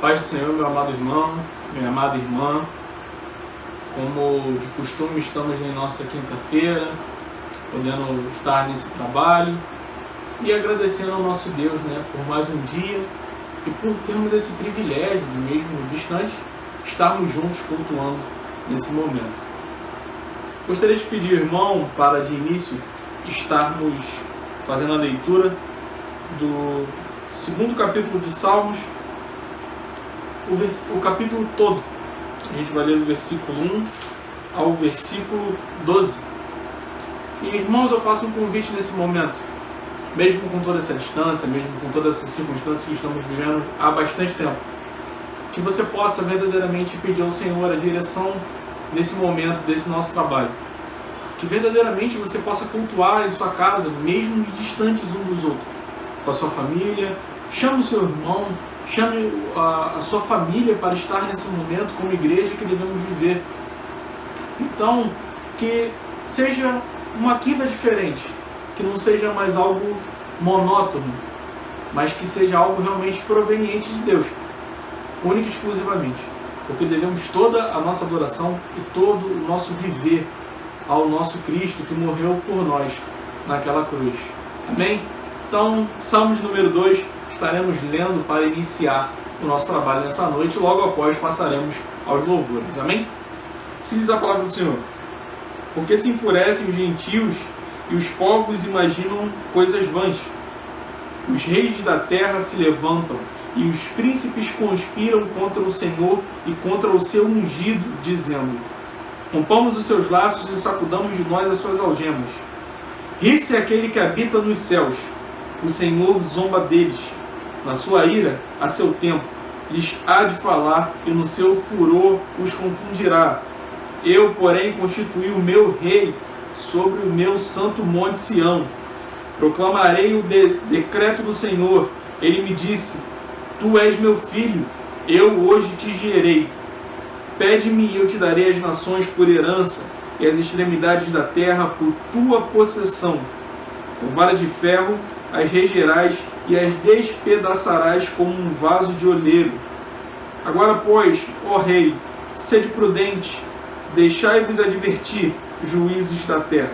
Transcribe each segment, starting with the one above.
Paz do Senhor, meu amado irmão, minha amada irmã. Como de costume, estamos em nossa quinta-feira, podendo estar nesse trabalho e agradecendo ao nosso Deus, por mais um dia e por termos esse privilégio de, mesmo distante, estarmos juntos cultuando nesse momento. Gostaria de pedir, irmão, para de início estarmos fazendo a leitura do segundo capítulo de Salmos, o capítulo todo. A gente vai ler do versículo 1 ao versículo 12. E, irmãos, eu faço um convite nesse momento, mesmo com toda essa distância, mesmo com todas essas circunstâncias que estamos vivendo há bastante tempo, que você possa verdadeiramente pedir ao Senhor a direção nesse momento, desse nosso trabalho. Que verdadeiramente você possa cultuar em sua casa, mesmo distantes uns dos outros, com a sua família. Chame o seu irmão, chame a sua família para estar nesse momento como igreja que devemos viver. Então, que seja uma quinta diferente, que não seja mais algo monótono, mas que seja algo realmente proveniente de Deus, única e exclusivamente, porque devemos toda a nossa adoração e todo o nosso viver ao nosso Cristo que morreu por nós naquela cruz. Amém? Então, Salmos número 2, estaremos lendo para iniciar o nosso trabalho nessa noite, e logo após passaremos aos louvores. Amém? Se diz a palavra do Senhor: porque se enfurecem os gentios e os povos imaginam coisas vãs. Os reis da terra se levantam e os príncipes conspiram contra o Senhor e contra o seu ungido, dizendo: rompamos os seus laços e sacudamos de nós as suas algemas. Ri-se aquele que habita nos céus, o Senhor zomba deles. Na sua ira, a seu tempo, lhes há de falar, e no seu furor os confundirá. Eu, porém, constituí o meu rei sobre o meu santo monte Sião. Proclamarei o decreto do Senhor. Ele me disse: tu és meu filho, eu hoje te gerei. Pede-me e eu te darei as nações por herança, e as extremidades da terra por tua possessão. Com vara de ferro as regerás e as despedaçarás como um vaso de oleiro. Agora, pois, ó rei, sede prudente, deixai-vos advertir, juízes da terra.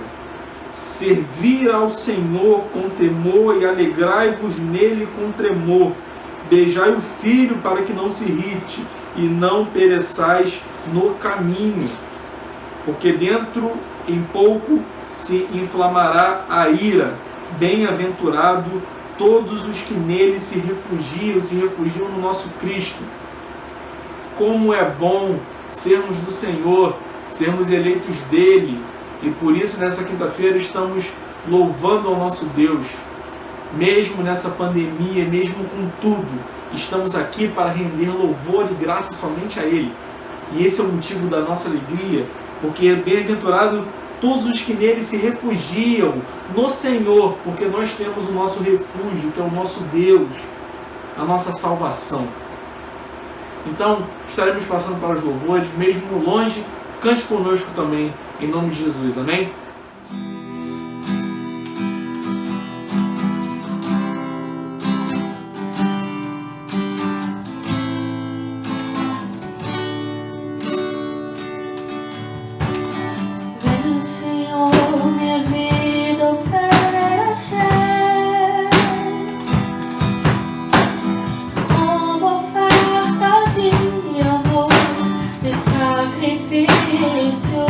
Servi ao Senhor com temor e alegrai-vos nele com tremor. Beijai o filho para que não se irrite e não pereçais no caminho, porque dentro em pouco se inflamará a ira. Bem-aventurado todos os que nele se refugiam no nosso Cristo. Como é bom sermos do Senhor, sermos eleitos dele, e por isso nessa quinta-feira estamos louvando ao nosso Deus. Mesmo nessa pandemia, mesmo com tudo, estamos aqui para render louvor e graça somente a Ele. E esse é o motivo da nossa alegria, porque é bem-aventurado todos os que nele se refugiam no Senhor, porque nós temos o nosso refúgio, que é o nosso Deus, a nossa salvação. Então, estaremos passando para os louvores, mesmo longe, cante conosco também, em nome de Jesus. Amém? Sacrifício.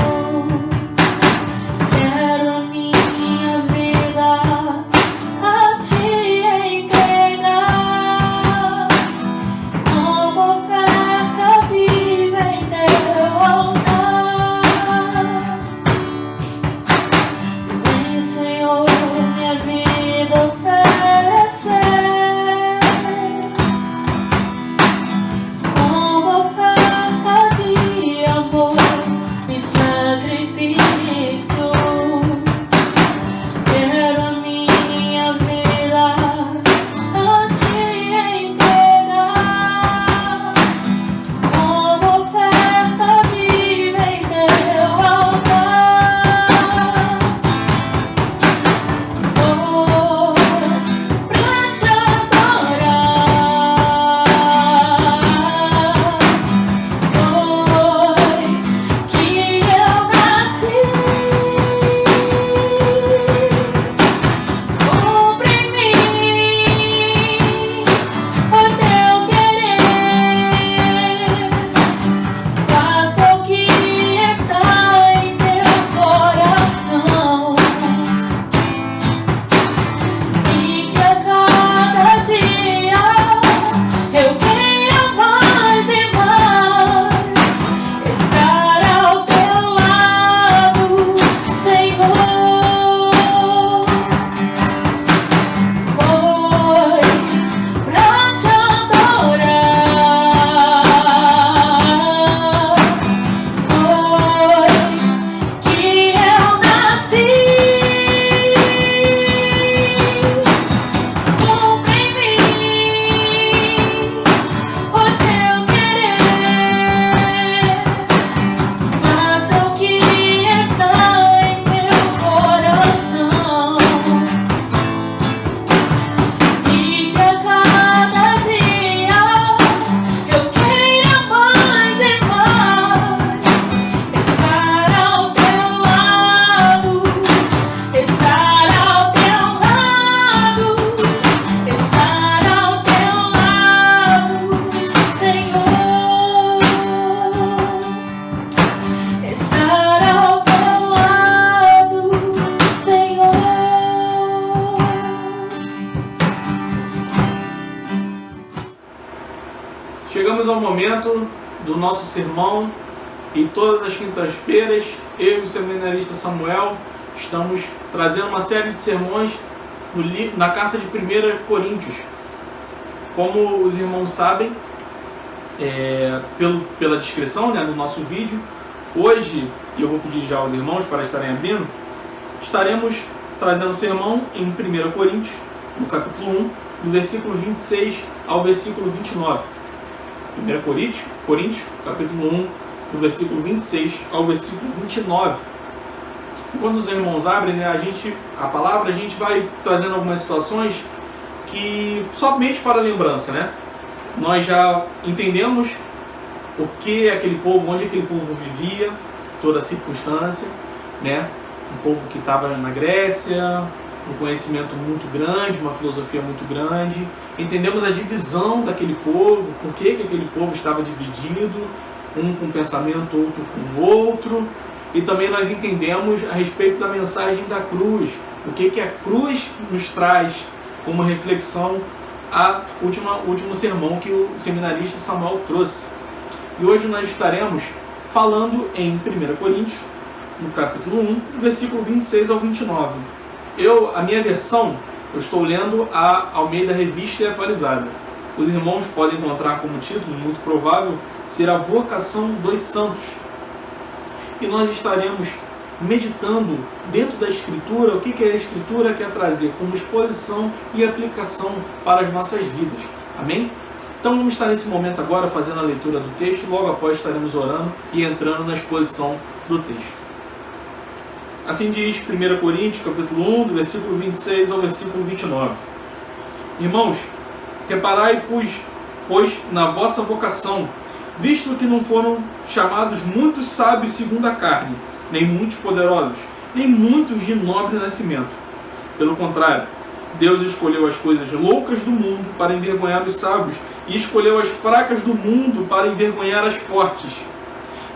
chegamos ao momento do nosso sermão e todas as quintas-feiras, eu e o seminarista Samuel estamos trazendo uma série de sermões na carta de 1 Coríntios. Como os irmãos sabem, pela descrição, né, do nosso vídeo, hoje, e eu vou pedir já aos irmãos para estarem abrindo, estaremos trazendo o sermão em 1 Coríntios, no capítulo 1, do versículo 26 ao versículo 29. 1 Coríntios, capítulo 1, do versículo 26 ao versículo 29. E quando os irmãos abrem, né, a palavra, a gente vai trazendo algumas situações que somente para lembrança, né? Nós já entendemos o que aquele povo, onde aquele povo vivia, toda a circunstância, né? Um povo que estava na Grécia, um conhecimento muito grande, uma filosofia muito grande. Entendemos a divisão daquele povo, por que aquele povo estava dividido, um com um pensamento, outro com o outro. E também nós entendemos a respeito da mensagem da cruz, o que a cruz nos traz como reflexão último sermão que o seminarista Samuel trouxe. E hoje nós estaremos falando em 1 Coríntios, no capítulo 1, versículo 26 ao 29. A minha versão, eu estou lendo a Almeida Revista e Atualizada. Os irmãos podem encontrar como título, muito provável, ser a vocação dos santos. E nós estaremos meditando dentro da Escritura, o que a Escritura quer trazer como exposição e aplicação para as nossas vidas. Amém? Então vamos estar nesse momento agora fazendo a leitura do texto, logo após estaremos orando e entrando na exposição do texto. Assim diz 1 Coríntios, capítulo 1, do versículo 26 ao versículo 29. Irmãos, reparai, pois na vossa vocação, visto que não foram chamados muitos sábios segundo a carne, nem muitos poderosos, nem muitos de nobre nascimento. Pelo contrário, Deus escolheu as coisas loucas do mundo para envergonhar os sábios, e escolheu as fracas do mundo para envergonhar as fortes.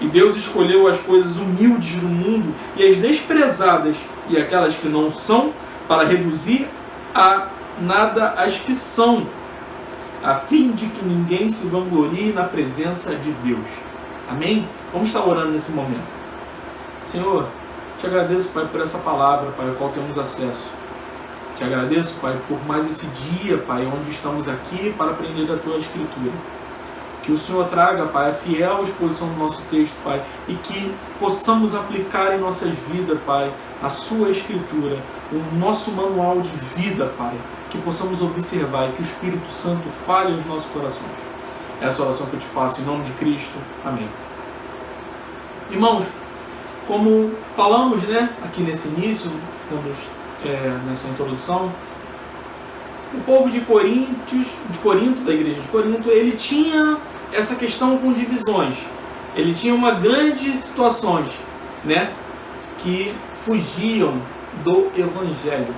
E Deus escolheu as coisas humildes do mundo e as desprezadas, e aquelas que não são, para reduzir a nada as que são, a fim de que ninguém se vanglorie na presença de Deus. Amém? Vamos estar orando nesse momento. Senhor, te agradeço, Pai, por essa palavra, Pai, ao qual temos acesso. Te agradeço, Pai, por mais esse dia, Pai, onde estamos aqui para aprender da Tua Escritura. Que o Senhor traga, Pai, a fiel exposição do nosso texto, Pai, e que possamos aplicar em nossas vidas, Pai, a Sua Escritura, o nosso manual de vida, Pai, que possamos observar e que o Espírito Santo fale aos nossos corações. Essa oração que eu te faço em nome de Cristo. Amém. Irmãos, como falamos, né, aqui nesse início, nessa introdução, o povo de Corinto, da igreja de Corinto, ele tinha essa questão com divisões. Ele tinha uma grande situações, né, que fugiam do Evangelho.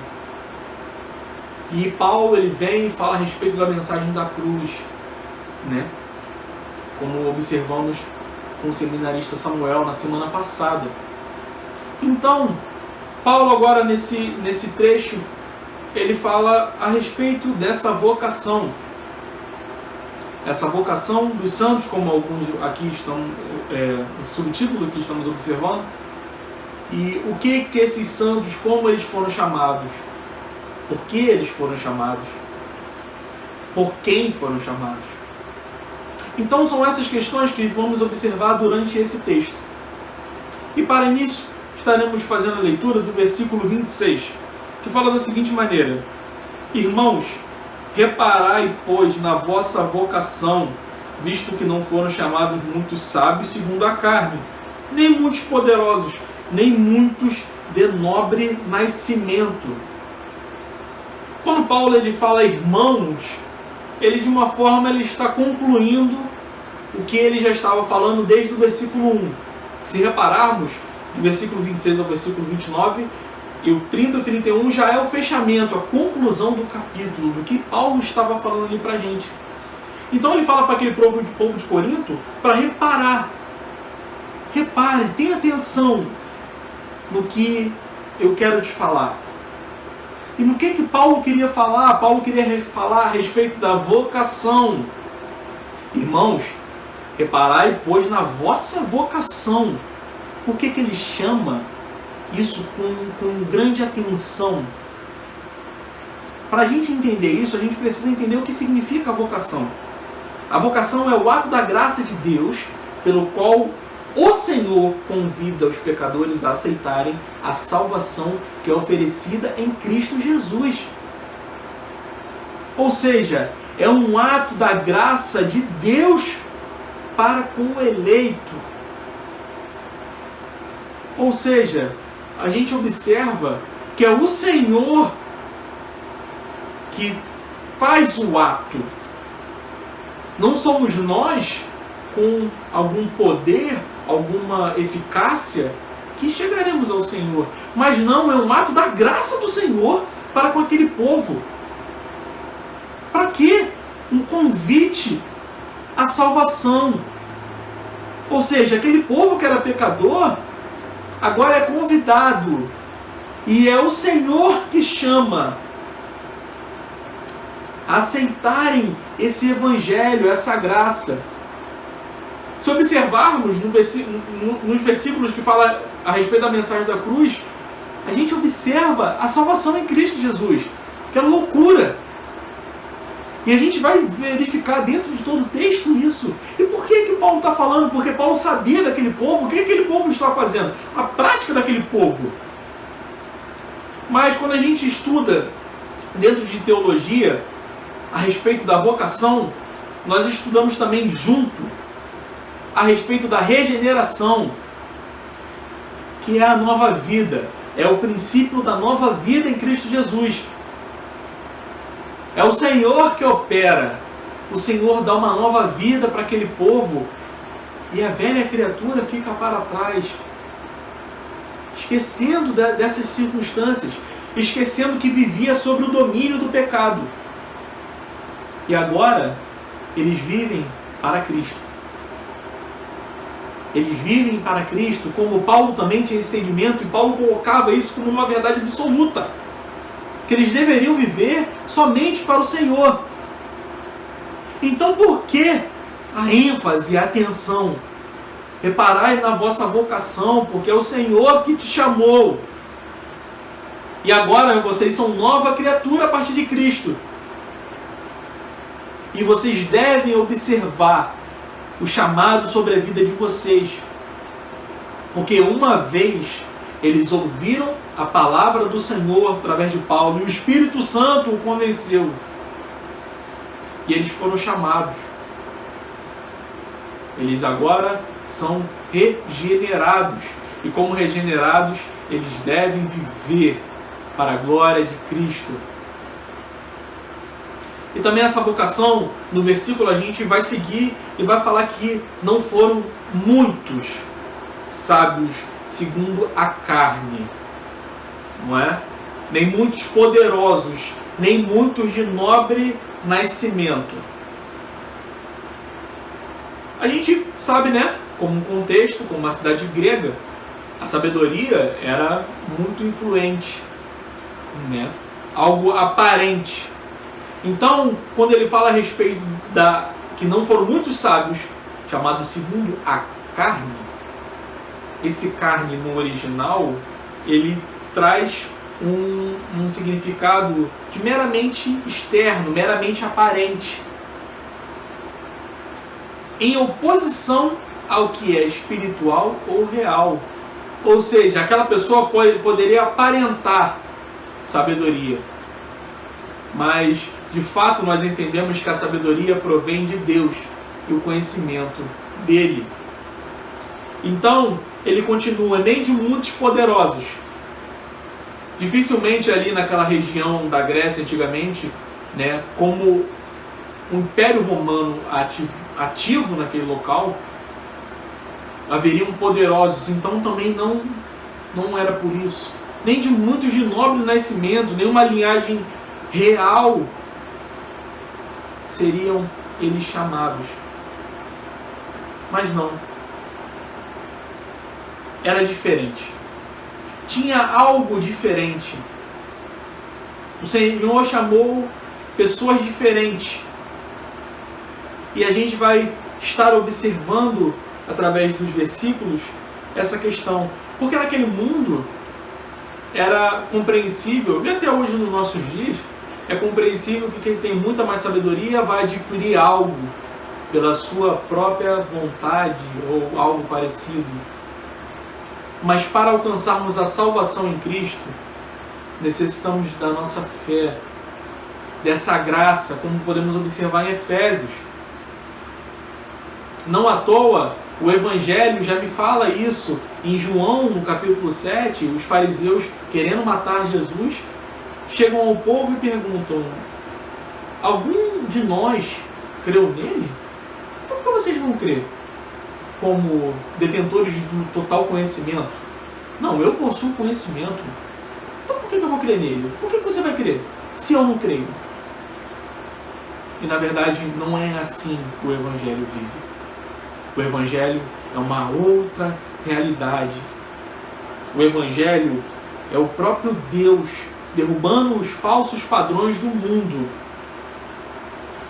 E Paulo, ele vem e fala a respeito da mensagem da cruz, né, como observamos com o seminarista Samuel na semana passada. Então, Paulo agora nesse trecho, ele fala a respeito dessa vocação. Essa vocação dos santos, como alguns aqui estão, esse subtítulo que estamos observando. E o que esses santos, como eles foram chamados? Por que eles foram chamados? Por quem foram chamados? Então são essas questões que vamos observar durante esse texto. E para início, estaremos fazendo a leitura do versículo 26, que fala da seguinte maneira: Irmãos, reparai, pois, na vossa vocação, visto que não foram chamados muitos sábios segundo a carne, nem muitos poderosos, nem muitos de nobre nascimento. Quando Paulo ele fala irmãos, ele de uma forma ele está concluindo o que ele já estava falando desde o versículo 1. Se repararmos, do versículo 26 ao versículo 29, e o 30 e o 31 já é o fechamento, a conclusão do capítulo, do que Paulo estava falando ali para a gente. Então ele fala para aquele povo de Corinto para reparar. Repare, tenha atenção no que eu quero te falar. E no que Paulo queria falar? Paulo queria falar a respeito da vocação. Irmãos, reparai, pois, na vossa vocação. Por que ele chama isso com grande atenção? Para a gente entender isso, a gente precisa entender o que significa a vocação. A vocação é o ato da graça de Deus, pelo qual o Senhor convida os pecadores a aceitarem a salvação que é oferecida em Cristo Jesus. Ou seja, é um ato da graça de Deus para com o eleito. Ou seja, a gente observa que é o Senhor que faz o ato. Não somos nós, com algum poder, alguma eficácia, que chegaremos ao Senhor. Mas não, é um ato da graça do Senhor para com aquele povo. Para quê? Um convite à salvação. Ou seja, aquele povo que era pecador, agora é convidado. E é o Senhor que chama a aceitarem esse evangelho, essa graça. Se observarmos nos versículos que falam a respeito da mensagem da cruz, a gente observa a salvação em Cristo Jesus, que é loucura. E a gente vai verificar dentro de todo o texto isso. E por que Paulo está falando? Porque Paulo sabia daquele povo, o que aquele povo estava fazendo, a prática daquele povo. Mas quando a gente estuda dentro de teologia a respeito da vocação, nós estudamos também junto a respeito da regeneração, que é a nova vida, é o princípio da nova vida em Cristo Jesus. É o Senhor que opera, o Senhor dá uma nova vida para aquele povo e a velha criatura fica para trás, esquecendo dessas circunstâncias, esquecendo que vivia sob o domínio do pecado. E agora eles vivem para Cristo. Eles vivem para Cristo, como Paulo também tinha esse entendimento, e Paulo colocava isso como uma verdade absoluta, que eles deveriam viver somente para o Senhor. Então por que a ênfase, a atenção? Reparai na vossa vocação, porque é o Senhor que te chamou. E agora vocês são nova criatura a partir de Cristo. E vocês devem observar o chamado sobre a vida de vocês. Porque uma vez eles ouviram a palavra do Senhor através de Paulo e o Espírito Santo o convenceu. E eles foram chamados. Eles agora são regenerados. E como regenerados, eles devem viver para a glória de Cristo. E também essa vocação, no versículo a gente vai seguir e vai falar que não foram muitos sábios segundo a carne, não é? Nem muitos poderosos, nem muitos de nobre nascimento. A gente sabe, né, como um contexto, como uma cidade grega, a sabedoria era muito influente, né? Algo aparente. Então, quando ele fala a respeito que não foram muitos sábios, chamado segundo a carne, esse carne no original, ele traz um significado de meramente externo, meramente aparente, em oposição ao que é espiritual ou real. Ou seja, aquela pessoa poderia aparentar sabedoria, mas de fato nós entendemos que a sabedoria provém de Deus e o conhecimento dele. Então, ele continua, nem de muitos poderosos. Dificilmente ali naquela região da Grécia antigamente, né, como o Império Romano ativo naquele local, haveriam poderosos, então também não era por isso. Nem de muitos de nobre nascimento, nem uma linhagem real seriam eles chamados. Mas não. Era diferente. Tinha algo diferente. O Senhor chamou pessoas diferentes. E a gente vai estar observando, através dos versículos, essa questão. Porque naquele mundo era compreensível, e até hoje nos nossos dias, é compreensível que quem tem muita mais sabedoria vai adquirir algo pela sua própria vontade ou algo parecido. Mas para alcançarmos a salvação em Cristo, necessitamos da nossa fé, dessa graça, como podemos observar em Efésios. Não à toa, o Evangelho já me fala isso. Em João, no capítulo 7, os fariseus, querendo matar Jesus, chegam ao povo e perguntam: algum de nós creu nele? Então por que vocês vão crer? Como detentores do total conhecimento? Não, eu possuo conhecimento. Então por que eu vou crer nele? Por que você vai crer, se eu não creio? E na verdade não é assim que o Evangelho vive. O Evangelho é uma outra realidade. O Evangelho é o próprio Deus derrubando os falsos padrões do mundo.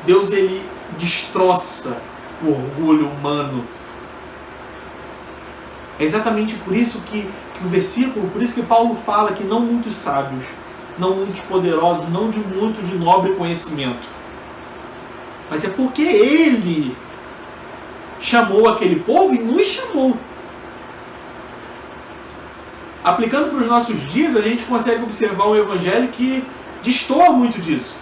Deus, ele destroça o orgulho humano. É exatamente por isso que o versículo, por isso que Paulo fala que não muitos sábios, não muitos poderosos, não de muito de nobre conhecimento. Mas é porque ele chamou aquele povo e nos chamou. Aplicando para os nossos dias, a gente consegue observar um evangelho que destoa muito disso.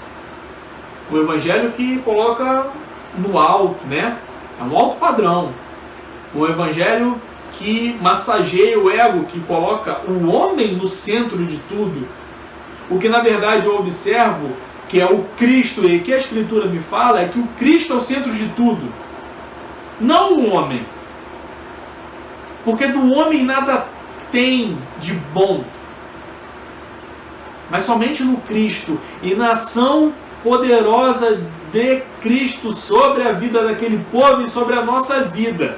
Um evangelho que coloca no alto, né? É um alto padrão. Um evangelho que massageia o ego, que coloca o homem no centro de tudo. O que na verdade eu observo, que é o Cristo, e que a Escritura me fala, é que o Cristo é o centro de tudo. Não o homem. Porque do homem nada tem de bom. Mas somente no Cristo e na ação poderosa de Cristo sobre a vida daquele povo e sobre a nossa vida.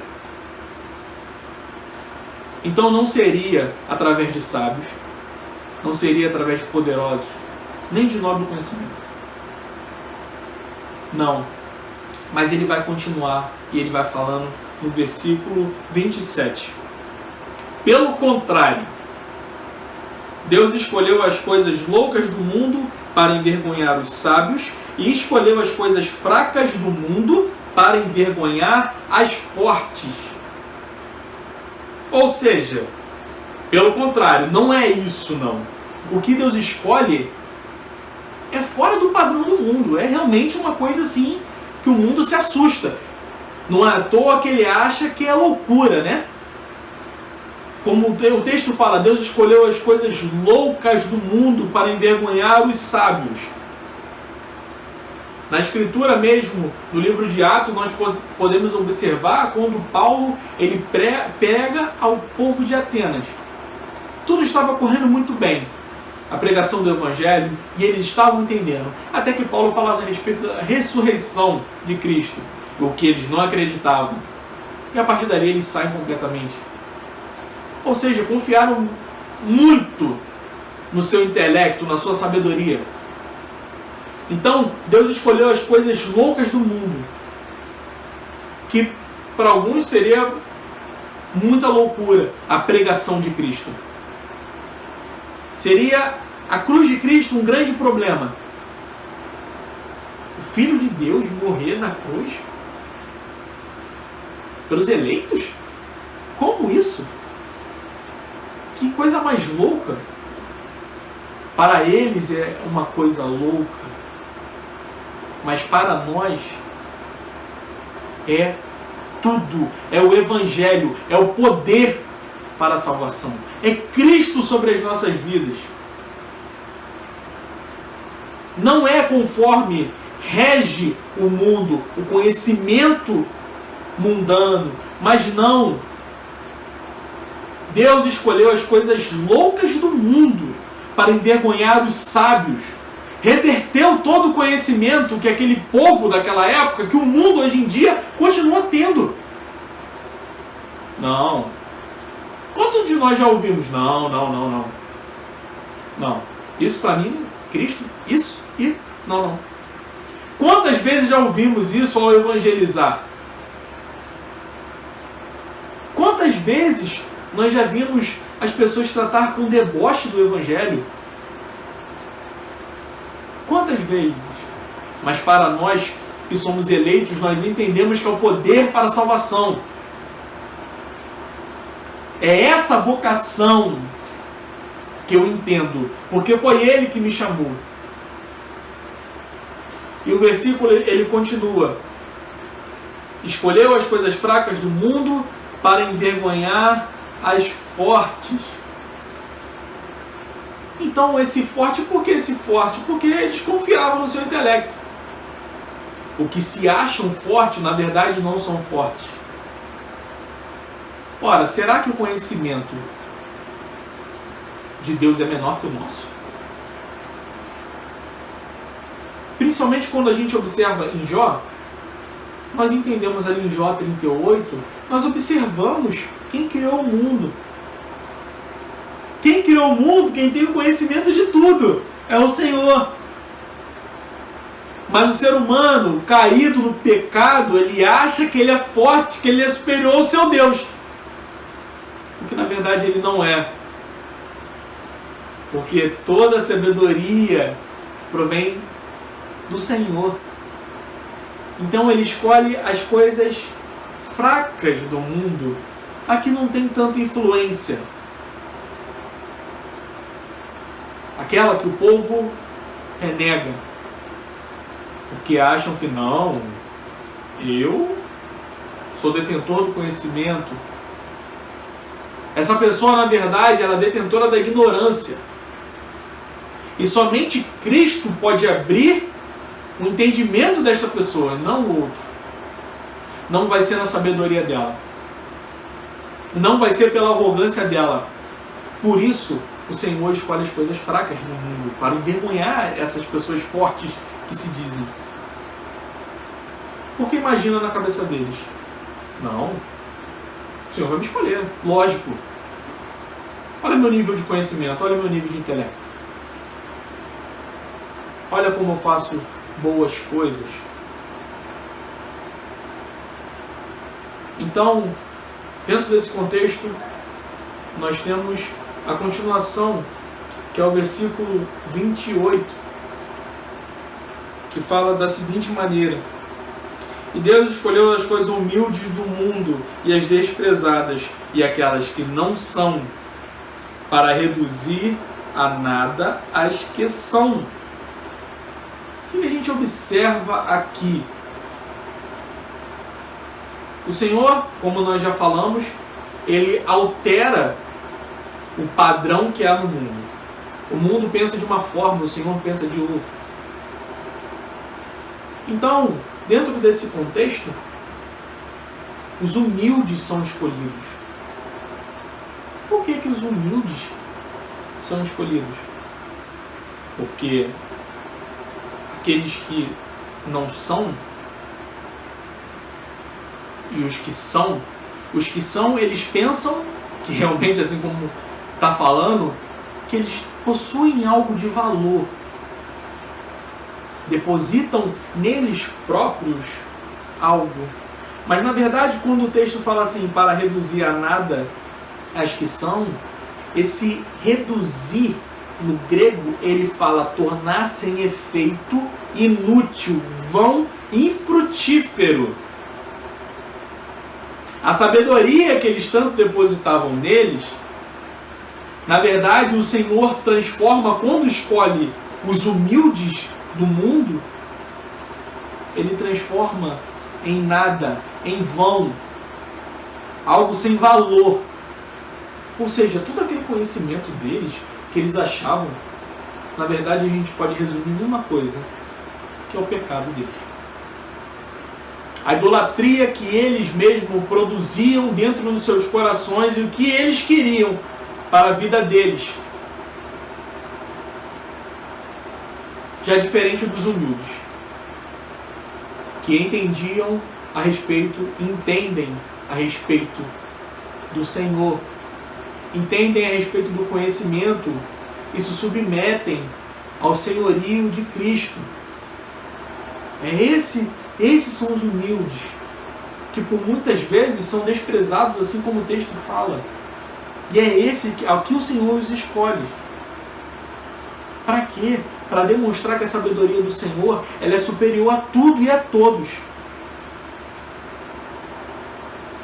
Então não seria através de sábios, não seria através de poderosos, nem de nobre conhecimento. Não. Mas ele vai continuar e ele vai falando no versículo 27. Pelo contrário, Deus escolheu as coisas loucas do mundo para envergonhar os sábios e escolheu as coisas fracas do mundo para envergonhar as fortes. Ou seja, pelo contrário, não é isso não. O que Deus escolhe é fora do padrão do mundo. É realmente uma coisa assim que o mundo se assusta. Não é à toa que ele acha que é loucura, né? Como o texto fala, Deus escolheu as coisas loucas do mundo para envergonhar os sábios. Na Escritura mesmo, no livro de Atos, nós podemos observar quando Paulo ele prega ao povo de Atenas. Tudo estava correndo muito bem. A pregação do Evangelho, e eles estavam entendendo. Até que Paulo fala a respeito da ressurreição de Cristo, o que eles não acreditavam. E a partir dali eles saem completamente. Ou seja, confiaram muito no seu intelecto, na sua sabedoria. Então, Deus escolheu as coisas loucas do mundo, que para alguns seria muita loucura, a pregação de Cristo. Seria a cruz de Cristo um grande problema. O Filho de Deus morrer na cruz? Pelos eleitos? Como isso? Que coisa mais louca! Para eles é uma coisa louca, mas para nós é tudo, é o Evangelho, é o poder para a salvação, é Cristo sobre as nossas vidas. Não é conforme rege o mundo, o conhecimento mundano, mas não. Deus escolheu as coisas loucas do mundo para envergonhar os sábios. Reverteu todo o conhecimento que aquele povo daquela época, que o mundo hoje em dia continua tendo. Não. Quantos de nós já ouvimos? Não. Não. Isso para mim, Cristo, isso e não. Quantas vezes já ouvimos isso ao evangelizar? Quantas vezes nós já vimos as pessoas tratar com deboche do Evangelho? Quantas vezes? Mas para nós que somos eleitos, nós entendemos que é o poder para a salvação. É essa vocação que eu entendo, porque foi Ele que me chamou. E o versículo ele continua: escolheu as coisas fracas do mundo para envergonhar as fortes. Então esse forte, por que esse forte? Porque eles confiavam no seu intelecto. O que se acham forte, na verdade não são fortes. Ora, será que o conhecimento de Deus é menor que o nosso? Principalmente quando a gente observa em Jó, nós entendemos ali em Jó 38, nós observamos quem criou o mundo. Quem criou o mundo, quem tem o conhecimento de tudo, é o Senhor. Mas o ser humano, caído no pecado, ele acha que ele é forte, que ele é superior ao seu Deus. O que na verdade ele não é. Porque toda a sabedoria provém do Senhor. Então ele escolhe as coisas fracas do mundo, a que não tem tanta influência. Aquela que o povo renega. Porque acham que não, eu sou detentor do conhecimento. Essa pessoa, na verdade, ela é detentora da ignorância. E somente Cristo pode abrir o entendimento desta pessoa, não o outro. Não vai ser na sabedoria dela. Não vai ser pela arrogância dela. Por isso, o Senhor escolhe as coisas fracas no mundo, para envergonhar essas pessoas fortes que se dizem. Porque imagina na cabeça deles: não, o Senhor vai me escolher, lógico. Olha meu nível de conhecimento, olha meu nível de intelecto. Olha como eu faço boas coisas. Então, dentro desse contexto, nós temos a continuação, que é o versículo 28, que fala da seguinte maneira: e Deus escolheu as coisas humildes do mundo e as desprezadas e aquelas que não são, para reduzir a nada as que são. O que a gente observa aqui? O Senhor, como nós já falamos, ele altera o padrão que há no mundo. O mundo pensa de uma forma, o Senhor pensa de outra. Então, dentro desse contexto, os humildes são escolhidos. Por que os humildes são escolhidos? Porque aqueles que não são e os que são, eles pensam que realmente, assim como está falando, que eles possuem algo de valor. Depositam neles próprios algo. Mas na verdade, quando o texto fala assim, para reduzir a nada as que são, esse reduzir no grego, ele fala tornar sem efeito, inútil, vão, infrutífero. A sabedoria que eles tanto depositavam neles, na verdade o Senhor transforma, quando escolhe os humildes do mundo, ele transforma em nada, em vão, algo sem valor. Ou seja, todo aquele conhecimento deles, que eles achavam, na verdade a gente pode resumir numa coisa, que é o pecado deles. A idolatria que eles mesmos produziam dentro dos seus corações e o que eles queriam para a vida deles. Já diferente dos humildes, que entendiam a respeito, entendem a respeito do Senhor, entendem a respeito do conhecimento e se submetem ao senhorio de Cristo. Esses são os humildes, que por muitas vezes são desprezados, assim como o texto fala. E é esse que o Senhor os escolhe. Para quê? Para demonstrar que a sabedoria do Senhor ela é superior a tudo e a todos.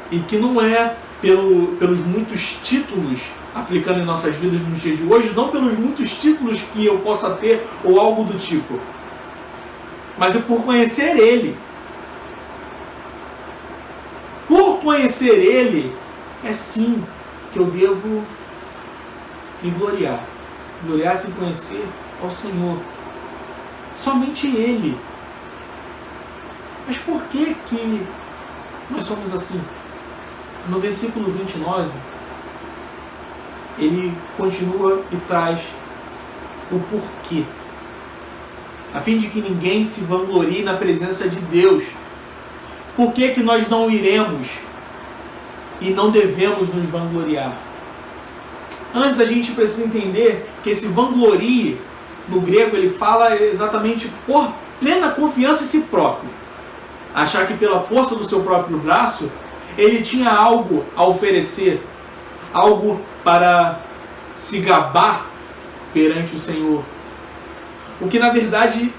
E que não é pelos muitos títulos aplicando em nossas vidas nos dias de hoje, não pelos muitos títulos que eu possa ter ou algo do tipo, mas é por conhecer Ele. Por conhecer Ele, é sim que eu devo me gloriar. Gloriar-se em conhecer ao Senhor. Somente Ele. Mas por que nós somos assim? No versículo 29, ele continua e traz o porquê. A fim de que ninguém se vanglorie na presença de Deus. Por que nós não iremos e não devemos nos vangloriar? Antes a gente precisa entender que esse vanglorie, no grego, ele fala exatamente por plena confiança em si próprio. Achar que pela força do seu próprio braço, ele tinha algo a oferecer, algo para se gabar perante o Senhor. O que na verdade,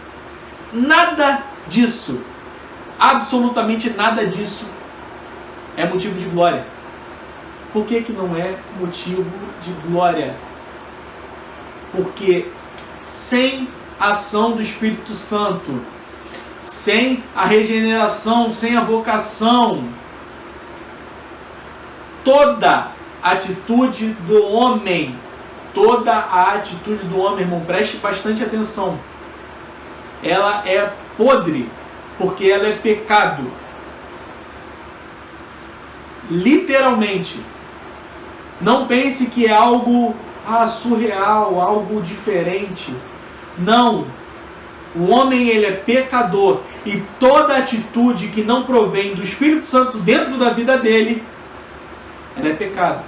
nada disso, absolutamente nada disso, é motivo de glória. Por que não é motivo de glória? Porque sem a ação do Espírito Santo, sem a regeneração, sem a vocação, toda a atitude do homem, irmão, preste bastante atenção, ela é podre, porque ela é pecado. Literalmente. Não pense que é algo surreal, algo diferente. Não. O homem, ele é pecador. E toda atitude que não provém do Espírito Santo dentro da vida dele, ela é pecado.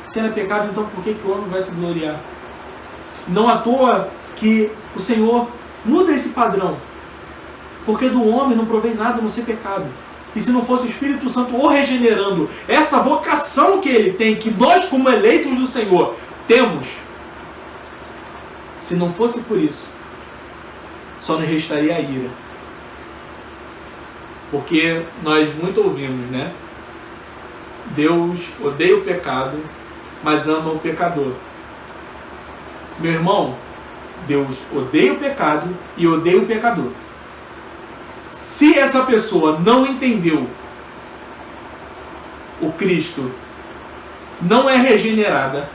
Se ela é pecado, então por que o homem vai se gloriar? Não à toa que o Senhor muda esse padrão. Porque do homem não provém nada a não ser pecado. E se não fosse o Espírito Santo o regenerando, essa vocação que ele tem, que nós como eleitos do Senhor temos, se não fosse por isso, só nos restaria a ira. Porque nós muito ouvimos, né? Deus odeia o pecado, mas ama o pecador. Meu irmão, Deus odeia o pecado e odeia o pecador. Se essa pessoa não entendeu o Cristo, não é regenerada,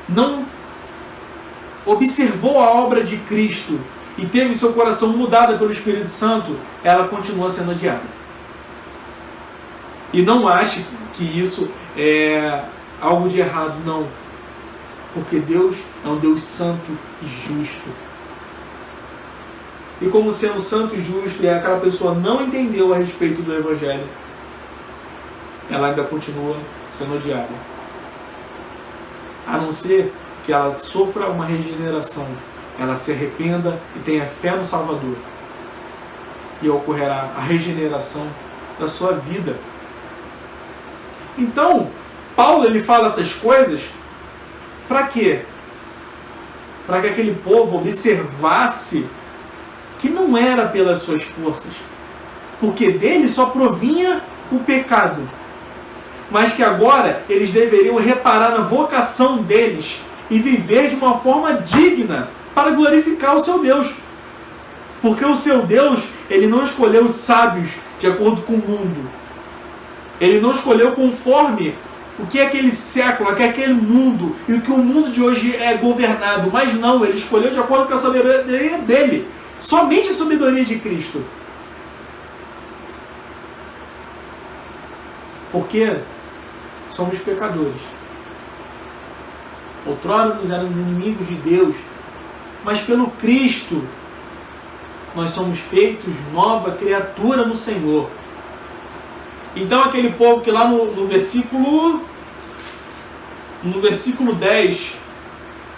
não observou a obra de Cristo e teve seu coração mudado pelo Espírito Santo, ela continua sendo odiada. E não ache que isso é algo de errado, não. Porque Deus é um Deus santo e justo. E como sendo santo e justo, e aquela pessoa não entendeu a respeito do Evangelho, ela ainda continua sendo odiada. A não ser que ela sofra uma regeneração, ela se arrependa e tenha fé no Salvador. E ocorrerá a regeneração da sua vida. Então, Paulo ele fala essas coisas para quê? Para que aquele povo observasse que não era pelas suas forças, porque dele só provinha o pecado, mas que agora eles deveriam reparar na vocação deles e viver de uma forma digna para glorificar o seu Deus. Porque o seu Deus, ele não escolheu os sábios de acordo com o mundo. Ele não escolheu conforme o que é aquele século, o que é aquele mundo, e o que o mundo de hoje é governado. Mas não, ele escolheu de acordo com a sabedoria dele. Somente a sabedoria de Cristo. Porque somos pecadores. Outrora nos éramos inimigos de Deus, mas pelo Cristo nós somos feitos nova criatura no Senhor. Então aquele povo que lá no versículo 10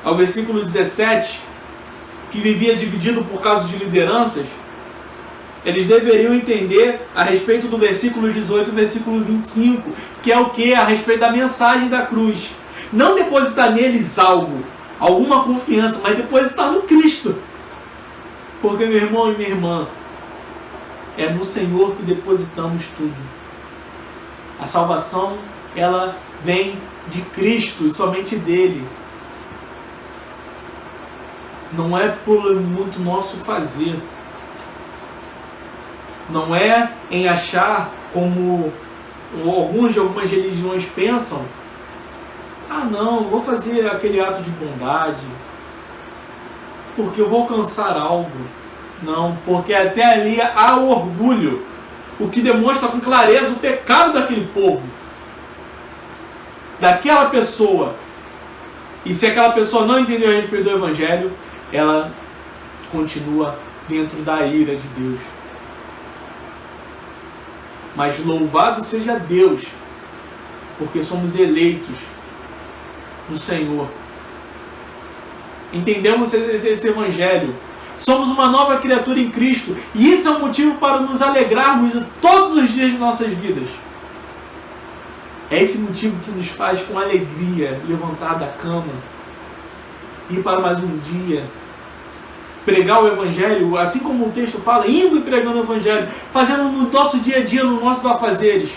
ao versículo 17, que vivia dividido por causa de lideranças, eles deveriam entender a respeito do versículo 18 e versículo 25, que é o que? A respeito da mensagem da cruz. Não depositar neles algo, alguma confiança, mas depositar no Cristo. Porque, meu irmão e minha irmã, é no Senhor que depositamos tudo. A salvação, ela vem de Cristo e somente dele. Não é por muito nosso fazer. Não é em achar como algumas religiões pensam: ah não, vou fazer aquele ato de bondade porque eu vou alcançar algo. Não, porque até ali há orgulho, o que demonstra com clareza o pecado daquele povo, daquela pessoa. E se aquela pessoa não entendeu a respeito do Evangelho, ela continua dentro da ira de Deus. Mas louvado seja Deus, porque somos eleitos no Senhor. Entendemos esse Evangelho. Somos uma nova criatura em Cristo. E isso é um motivo para nos alegrarmos todos os dias de nossas vidas. É esse motivo que nos faz com alegria levantar da cama, ir para mais um dia, pregar o Evangelho, assim como o texto fala, indo e pregando o Evangelho, fazendo no nosso dia a dia, nos nossos afazeres.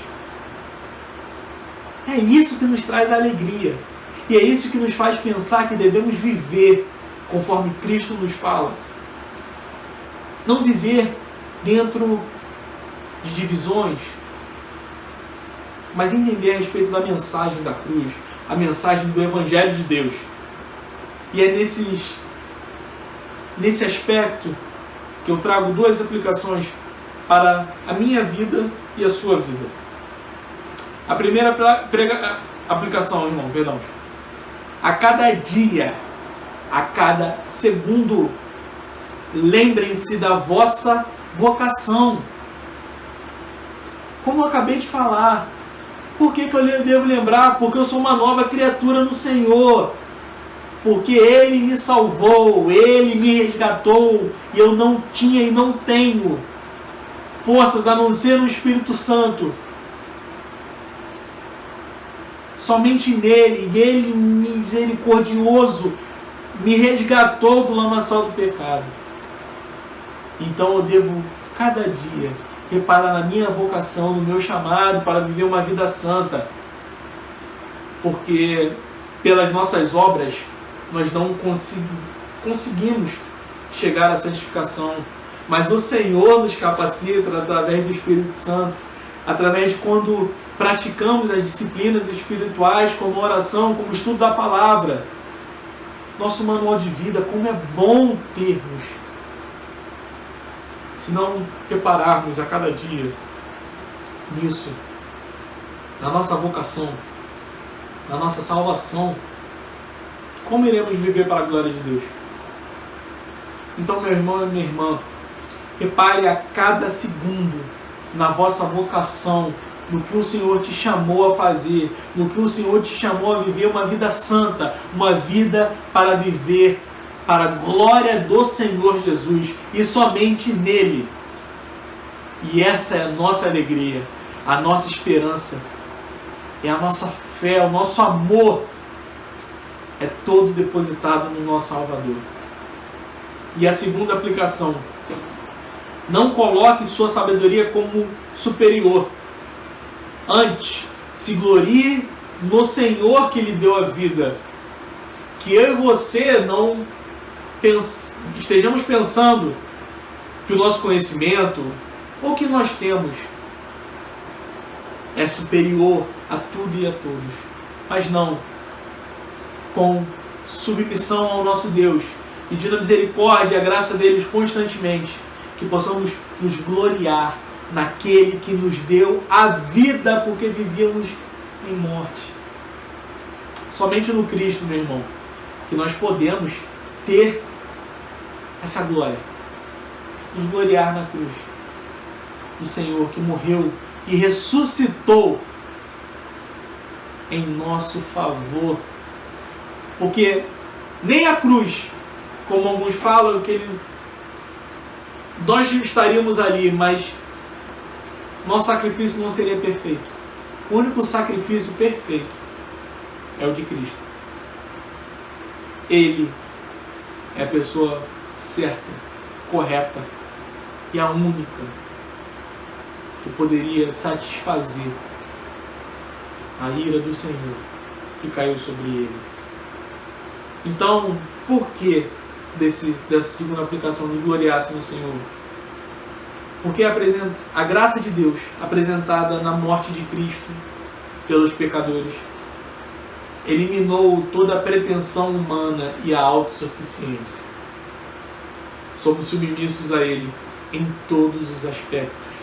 É isso que nos traz alegria. E é isso que nos faz pensar que devemos viver conforme Cristo nos fala. Não viver dentro de divisões, mas entender a respeito da mensagem da cruz, a mensagem do Evangelho de Deus. E é nesse aspecto que eu trago duas aplicações para a minha vida e a sua vida. A primeira aplicação, irmão, perdão. A cada dia, a cada segundo, lembrem-se da vossa vocação. Como eu acabei de falar. Por que eu devo lembrar? Porque eu sou uma nova criatura no Senhor. Porque Ele me salvou, Ele me resgatou, e eu não tinha e não tenho forças a não ser no Espírito Santo. Somente nele, e Ele misericordioso me resgatou do lamaçal do pecado. Então eu devo cada dia reparar na minha vocação, no meu chamado para viver uma vida santa. Porque pelas nossas obras nós não conseguimos chegar à santificação. Mas o Senhor nos capacita através do Espírito Santo, através de quando praticamos as disciplinas espirituais, como oração, como estudo da palavra. Nosso manual de vida, como é bom termos. Se não repararmos a cada dia nisso, na nossa vocação, na nossa salvação, como iremos viver para a glória de Deus? Então, meu irmão e minha irmã, repare a cada segundo na vossa vocação, no que o Senhor te chamou a fazer, no que o Senhor te chamou a viver uma vida santa, uma vida para viver para a glória do Senhor Jesus e somente nele. E essa é a nossa alegria, a nossa esperança, é a nossa fé, o nosso amor é todo depositado no nosso Salvador. E a segunda aplicação: não coloque sua sabedoria como superior. Antes, se glorie no Senhor que lhe deu a vida. Que eu e você não estejamos pensando que o nosso conhecimento ou que nós temos é superior a tudo e a todos. Mas não. Com submissão ao nosso Deus, pedindo a misericórdia e a graça deles constantemente, que possamos nos gloriar naquele que nos deu a vida, porque vivíamos em morte. Somente no Cristo, meu irmão, que nós podemos ter essa glória, nos gloriar na cruz do Senhor que morreu e ressuscitou em nosso favor. Porque nem a cruz, como alguns falam, que nós estaríamos ali, mas nosso sacrifício não seria perfeito. O único sacrifício perfeito é o de Cristo. Ele é a pessoa certa, correta e a única que poderia satisfazer a ira do Senhor que caiu sobre ele. Então, por que dessa segunda aplicação de gloriar-se no Senhor? Porque a graça de Deus apresentada na morte de Cristo pelos pecadores eliminou toda a pretensão humana e a autossuficiência. Somos submissos a Ele em todos os aspectos,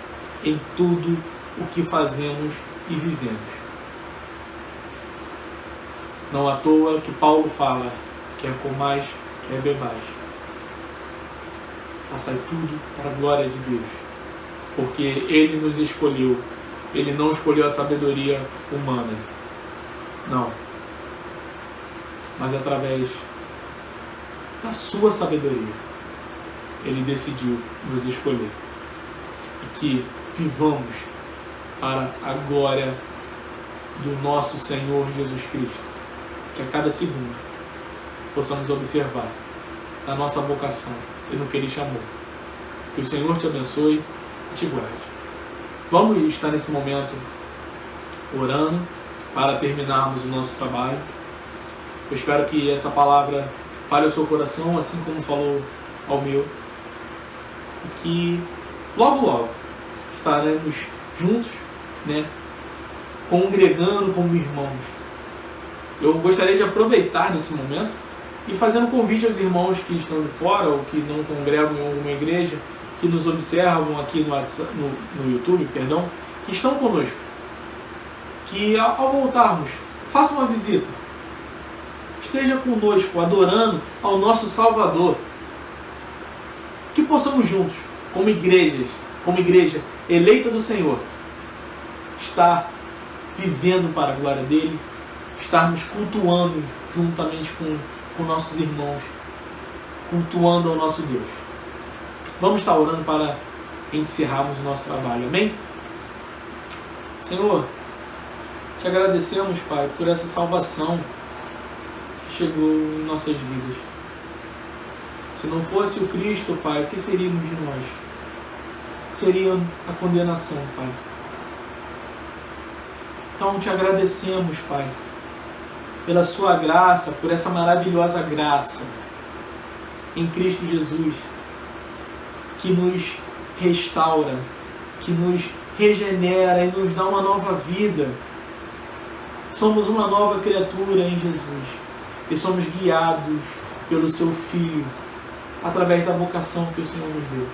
em tudo o que fazemos e vivemos. Não à toa que Paulo fala: quer comais, quer bebais, façai tudo para a glória de Deus, porque Ele nos escolheu. Ele não escolheu a sabedoria humana, não, mas através da sua sabedoria Ele decidiu nos escolher, e que vivamos para a glória do nosso Senhor Jesus Cristo, que a cada segundo possamos observar a nossa vocação e no que Ele chamou. Que o Senhor te abençoe e te guarde. Vamos estar nesse momento orando para terminarmos o nosso trabalho. Eu espero que essa palavra fale ao seu coração, assim como falou ao meu, e que logo estaremos juntos, congregando como irmãos. Eu gostaria de aproveitar nesse momento e fazer um convite aos irmãos que estão de fora ou que não congregam em alguma igreja, que nos observam aqui no YouTube, que estão conosco, que ao voltarmos, faça uma visita, esteja conosco, adorando ao nosso Salvador, que possamos juntos, como igreja eleita do Senhor, estar vivendo para a glória dEle, estarmos cultuando juntamente com nossos irmãos, cultuando ao nosso Deus. Vamos estar orando para encerrarmos o nosso trabalho, amém? Senhor, te agradecemos, Pai, por essa salvação que chegou em nossas vidas. Se não fosse o Cristo, Pai, o que seríamos de nós? Seria a condenação, Pai. Então te agradecemos, Pai, pela sua graça, por essa maravilhosa graça em Cristo Jesus, que nos restaura, que nos regenera e nos dá uma nova vida. Somos uma nova criatura em Jesus e somos guiados pelo seu Filho através da vocação que o Senhor nos deu.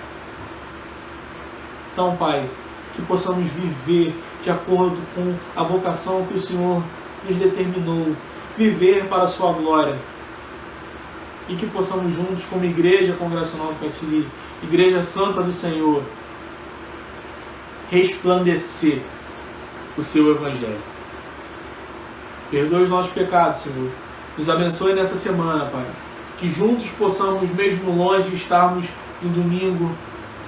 Então, Pai, que possamos viver de acordo com a vocação que o Senhor nos determinou, viver para a sua glória, e que possamos juntos, como Igreja Congregacional do Catiri, Igreja Santa do Senhor, resplandecer o seu Evangelho. Perdoa os nossos pecados, Senhor. Nos abençoe nessa semana, Pai. Que juntos possamos, mesmo longe, estarmos no domingo,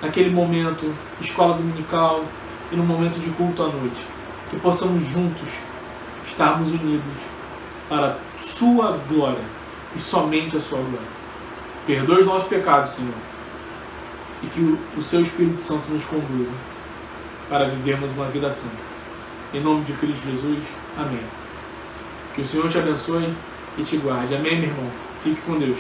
naquele momento, escola dominical e no momento de culto à noite. Que possamos juntos estarmos unidos para a sua glória e somente a sua glória. Perdoa os nossos pecados, Senhor. E que o seu Espírito Santo nos conduza para vivermos uma vida santa. Em nome de Cristo Jesus, amém. Que o Senhor te abençoe e te guarde. Amém, meu irmão? Fique com Deus.